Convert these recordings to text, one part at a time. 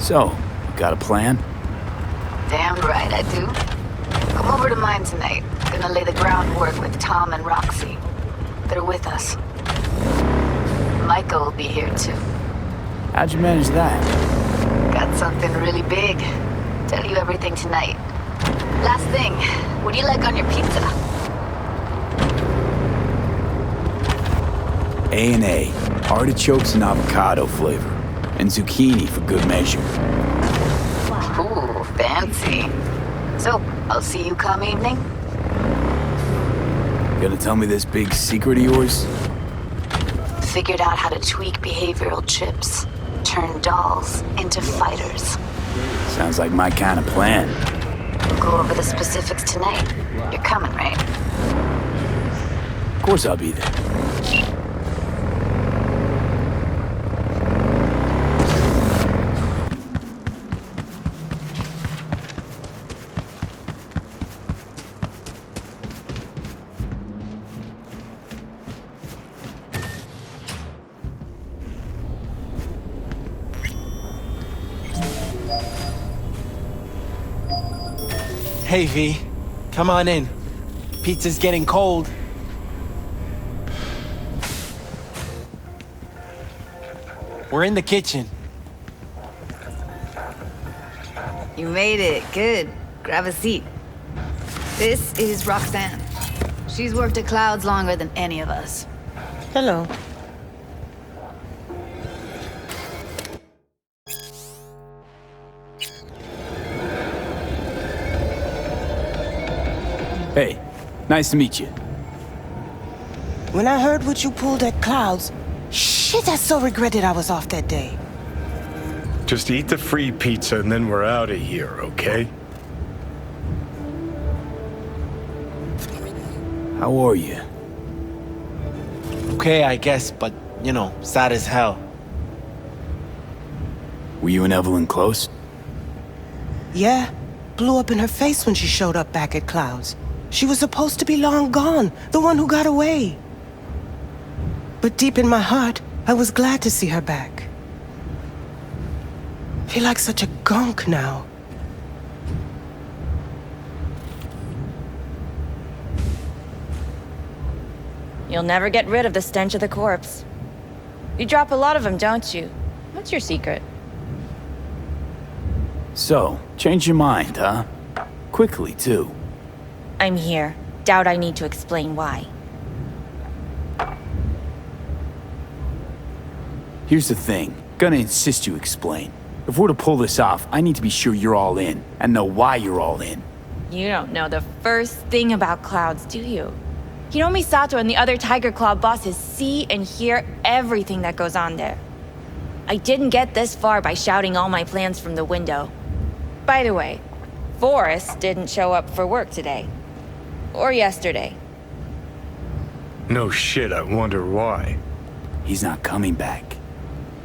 So, got a plan? Damn right I do. Come over to mine tonight. Gonna lay the groundwork with Tom and Roxy. They're with us. Michael will be here too. How'd you manage that? Got something really big. Tell you everything tonight. Last thing, what do you like on your pizza? A&A, artichokes and avocado flavor, and zucchini for good measure. Ooh, fancy. So, I'll see you come evening? Gonna tell me this big secret of yours? Figured out how to tweak behavioral chips. Turn dolls into fighters. Sounds like my kind of plan. We'll go over the specifics tonight. You're coming, right? Of course I'll be there. Hey, V. Come on in. Pizza's getting cold. We're in the kitchen. You made it. Good. Grab a seat. This is Roxanne. She's worked at Clouds longer than any of us. Hello. Hey, nice to meet you. When I heard what you pulled at Clouds, shit, I so regretted I was off that day. Just eat the free pizza and then we're out of here, okay? How are you? Okay, I guess, but, you know, sad as hell. Were you and Evelyn close? Yeah, blew up in her face when she showed up back at Clouds. She was supposed to be long gone, the one who got away. But deep in my heart, I was glad to see her back. Feel like such a gunk now. You'll never get rid of the stench of the corpse. You drop a lot of them, don't you? What's your secret? So, change your mind, huh? Quickly, too. I'm here. Doubt I need to explain why. Here's the thing. Gonna insist you explain. If we're to pull this off, I need to be sure you're all in, and know why you're all in. You don't know the first thing about Clouds, do you? Hiromi Sato and the other Tiger Claw bosses see and hear everything that goes on there. I didn't get this far by shouting all my plans from the window. By the way, Forrest didn't show up for work today. Or yesterday. No shit, I wonder why. He's not coming back.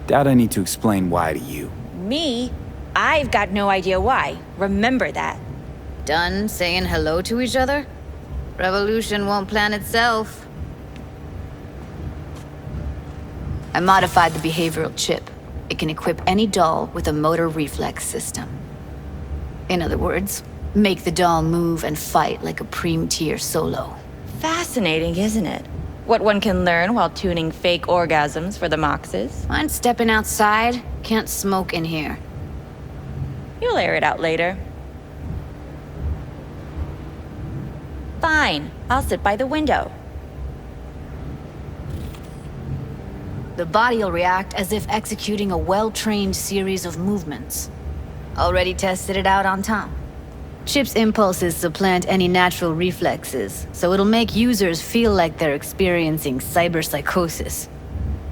Doubt I need to explain why to you. Me? I've got no idea why. Remember that. Done saying hello to each other? Revolution won't plan itself. I modified the behavioral chip. It can equip any doll with a motor reflex system. In other words, make the doll move and fight like a Prem-tier solo. Fascinating, isn't it? What one can learn while tuning fake orgasms for the Moxes. Mind stepping outside? Can't smoke in here. You'll air it out later. Fine, I'll sit by the window. The body'll react as if executing a well-trained series of movements. Already tested it out on Tom. Chip's impulses supplant any natural reflexes, so it'll make users feel like they're experiencing cyberpsychosis.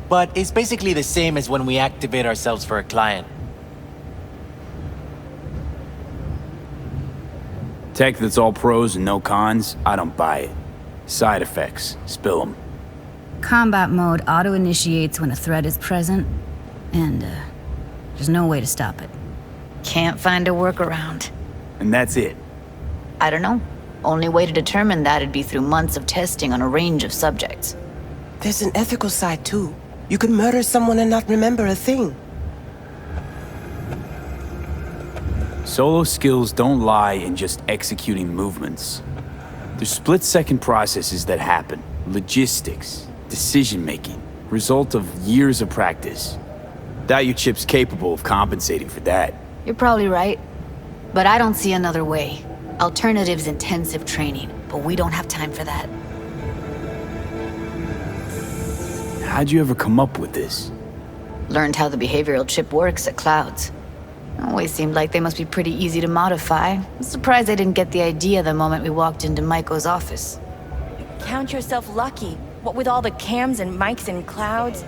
But it's basically the same as when we activate ourselves for a client. Tech that's all pros and no cons, I don't buy it. Side effects, spill them. Combat mode auto-initiates when a threat is present, and there's no way to stop it. Can't find a workaround. And that's it. I don't know. Only way to determine that'd be through months of testing on a range of subjects. There's an ethical side too. You could murder someone and not remember a thing. Solo skills don't lie in just executing movements. There's split-second processes that happen. Logistics, decision-making, result of years of practice. Doubt your chip's capable of compensating for that. You're probably right. But I don't see another way. Alternative's intensive training, but we don't have time for that. How'd you ever come up with this? Learned how the behavioral chip works at Clouds. Always seemed like they must be pretty easy to modify. I'm surprised I didn't get the idea the moment we walked into Maiko's office. Count yourself lucky. What with all the cams and mics and Clouds?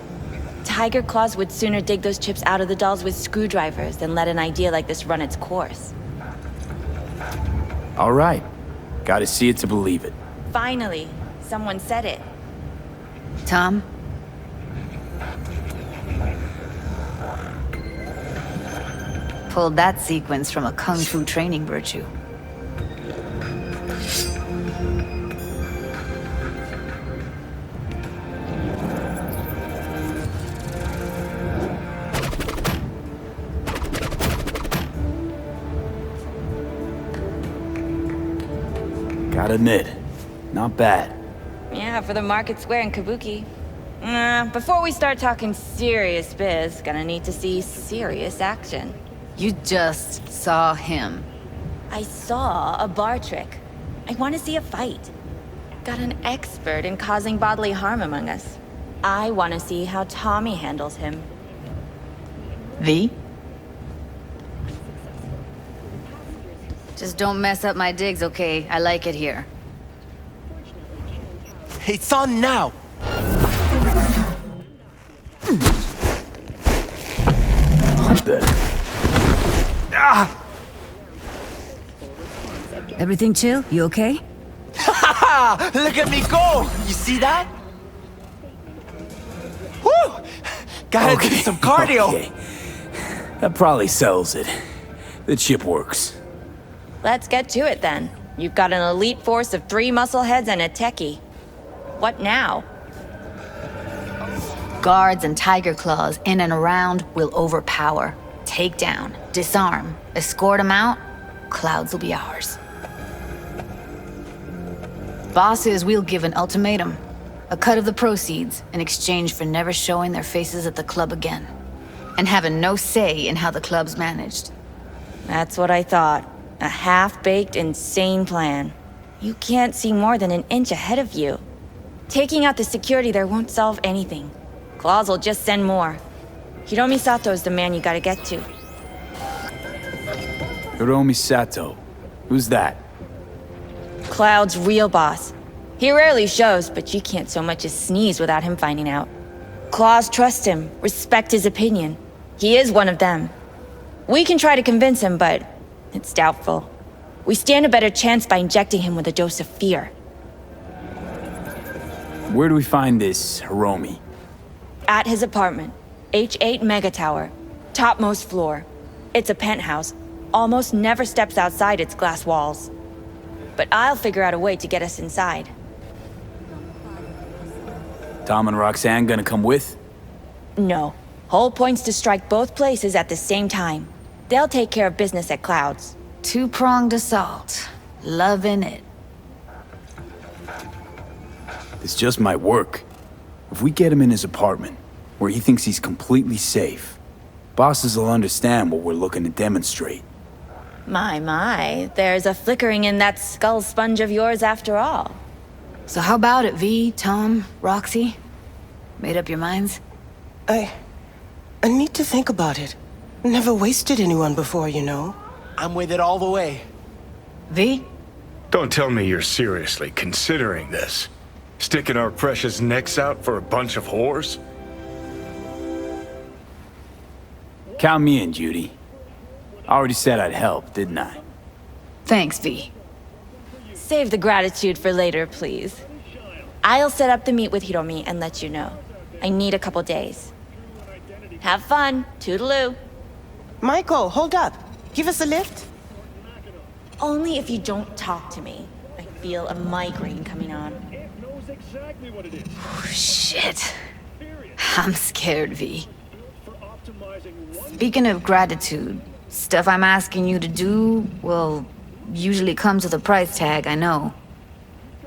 Tiger Claws would sooner dig those chips out of the dolls with screwdrivers than let an idea like this run its course. All right. Gotta see it to believe it. Finally, someone said it. Tom? Pulled that sequence from a kung fu training virtue. Gotta admit, not bad. Yeah, for the market square in Kabuki. Before we start talking serious biz, gonna need to see serious action. You just saw him. I saw a bar trick. I want to see a fight. Got an expert in causing bodily harm among us. I want to see how Tommy handles him. V? Just don't mess up my digs, okay? I like it here. It's on now! What the? Ah! Everything chill? You okay? Ha! Look at me go! You see that? Woo! Gotta do some cardio! Okay. That probably sells it. The chip works. Let's get to it then. You've got an elite force of 3 muscleheads and a techie. What now? Guards and tiger claws in and around will overpower. Take down, disarm, escort them out. Clouds will be ours. Bosses, we'll give an ultimatum. A cut of the proceeds in exchange for never showing their faces at the club again. And having no say in how the club's managed. That's what I thought. A half-baked, insane plan. You can't see more than an inch ahead of you. Taking out the security there won't solve anything. Claws will just send more. Hiromi Sato is the man you gotta get to. Hiromi Sato. Who's that? Cloud's real boss. He rarely shows, but you can't so much as sneeze without him finding out. Claws trust him, respect his opinion. He is one of them. We can try to convince him, but it's doubtful. We stand a better chance by injecting him with a dose of fear. Where do we find this Hiromi? At his apartment, H8 Mega Tower, topmost floor. It's a penthouse, almost never steps outside its glass walls. But I'll figure out a way to get us inside. Tom and Roxanne gonna come with? No. Whole point's to strike both places at the same time. They'll take care of business at Clouds. Two-pronged assault. Loving it. This just might work. If we get him in his apartment, where he thinks he's completely safe, bosses will understand what we're looking to demonstrate. My, there's a flickering in that skull sponge of yours after all. So how about it, V, Tom, Roxy? Made up your minds? I need to think about it. Never wasted anyone before, you know. I'm with it all the way. V? Don't tell me you're seriously considering this. Sticking our precious necks out for a bunch of whores? Count me in, Judy. I already said I'd help, didn't I? Thanks, V. Save the gratitude for later, please. I'll set up the meet with Hiromi and let you know. I need a couple days. Have fun. Toodaloo. Michael, hold up. Give us a lift. Only if you don't talk to me. I feel a migraine coming on. Shit. I'm scared, V. Speaking of gratitude, Stuff I'm asking you to do, well, usually comes with a price tag, I know.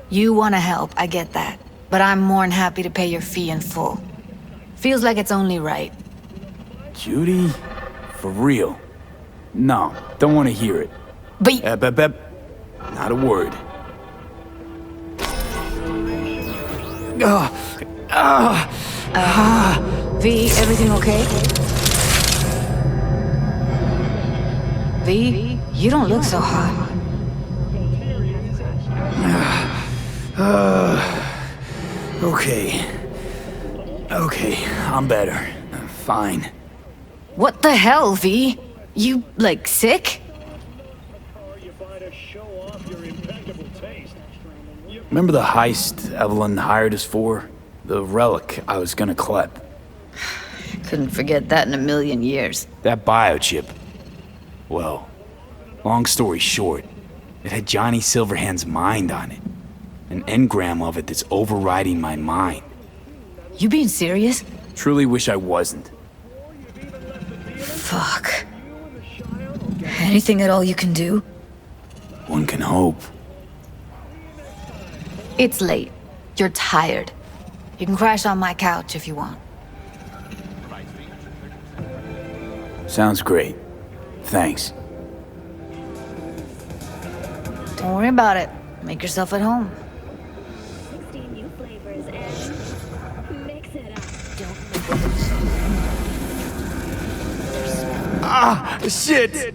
You want to help, I get that. But I'm more than happy to pay your fee in full. Feels like it's only right. Judy? For real? No, don't want to hear it. But Bep. Not a word. V, everything okay? V, you don't look so hot. Okay. Okay, I'm better. Fine. What the hell, V? You, like, sick? Remember the heist Evelyn hired us for? The relic I was gonna collect. Couldn't forget that in a million years. That biochip. Well, long story short, it had Johnny Silverhand's mind on it. An engram of it that's overriding my mind. You being serious? Truly wish I wasn't. Fuck. Anything at all you can do? One can hope. It's late. You're tired. You can crash on my couch if you want. Sounds great. Thanks. Don't worry about it. Make yourself at home. 16 new flavors and mix it up. Ah, shit!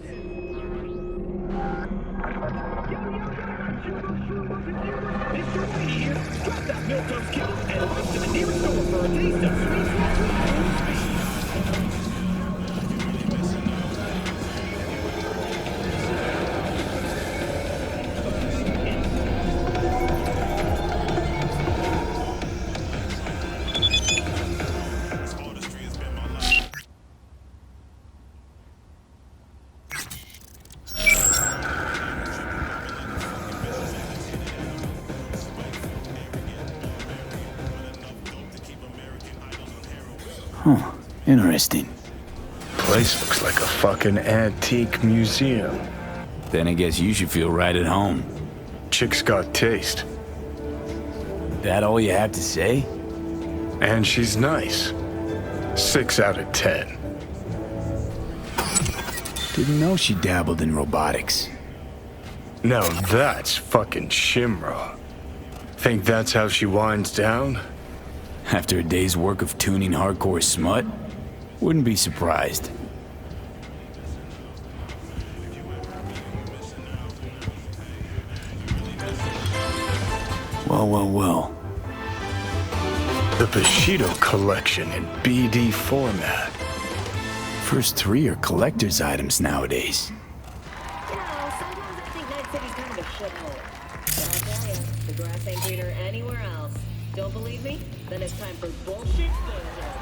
Huh, interesting. Place looks like a fucking antique museum. Then I guess you should feel right at home. Chick's got taste. That all you have to say? And she's nice. 6 out of 10. Didn't know she dabbled in robotics. Now that's fucking Shimra. Think that's how she winds down? After a day's work of tuning hardcore smut? Wouldn't be surprised. Well. The Bushido collection in BD format. First 3 are collector's items nowadays. You know, sometimes I think Night City's kind of a shithole. But I'll tell ya, the grass ain't greener anywhere else. Don't believe me? Then it's time for bullshit bullshit.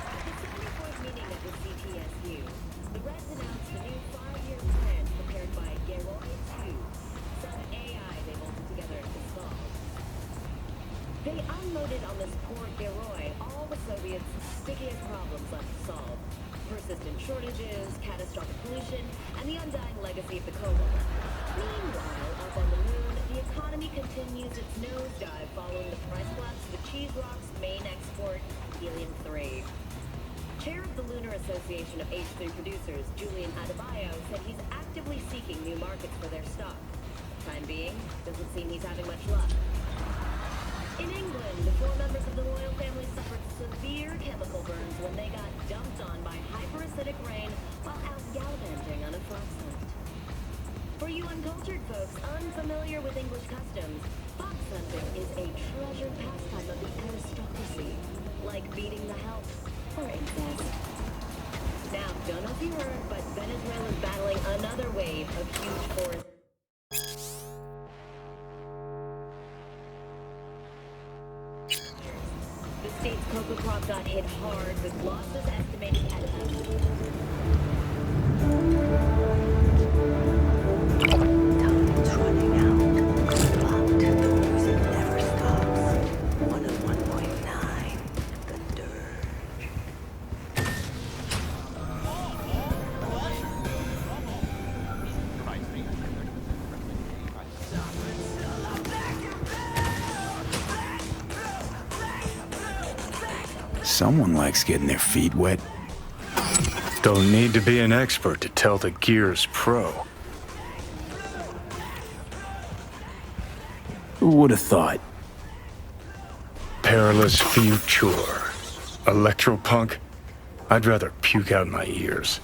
At the 74th meeting of the CTSU, the Reds announced a new 5-year plan prepared by Geroy 2, some AI they bolted together to solve. They unloaded on this poor Geroy all the Soviets' stickiest problems left to solve. Persistent shortages, catastrophic pollution, and the undying legacy of the cobalt. Meanwhile, up on the moon, the economy continues its nosedive following the price collapse of the cheese rock's main export, helium-3. Chair of the Lunar Association of H3 producers, Julian Adebayo, said he's actively seeking new markets for their stock. Time being, doesn't seem he's having much luck. In England, the 4 members of the royal family suffered severe chemical burns when they got dumped on by hyperacidic rain while out gallivanting on a fox hunt. For you uncultured folks unfamiliar with English customs, fox hunting is a treasured pastime of the aristocracy, like beating the help or incest. Now, don't know if you heard, but Venezuela's battling another wave of huge forest. The state's cocoa crop got hit hard, with losses estimated at Time's running out. But the music never stops. 101.9, The Dirge. Someone likes getting their feet wet. Don't need to be an expert to tell the Gear's pro. Who would have thought? Perilous future. Electropunk? I'd rather puke out my ears.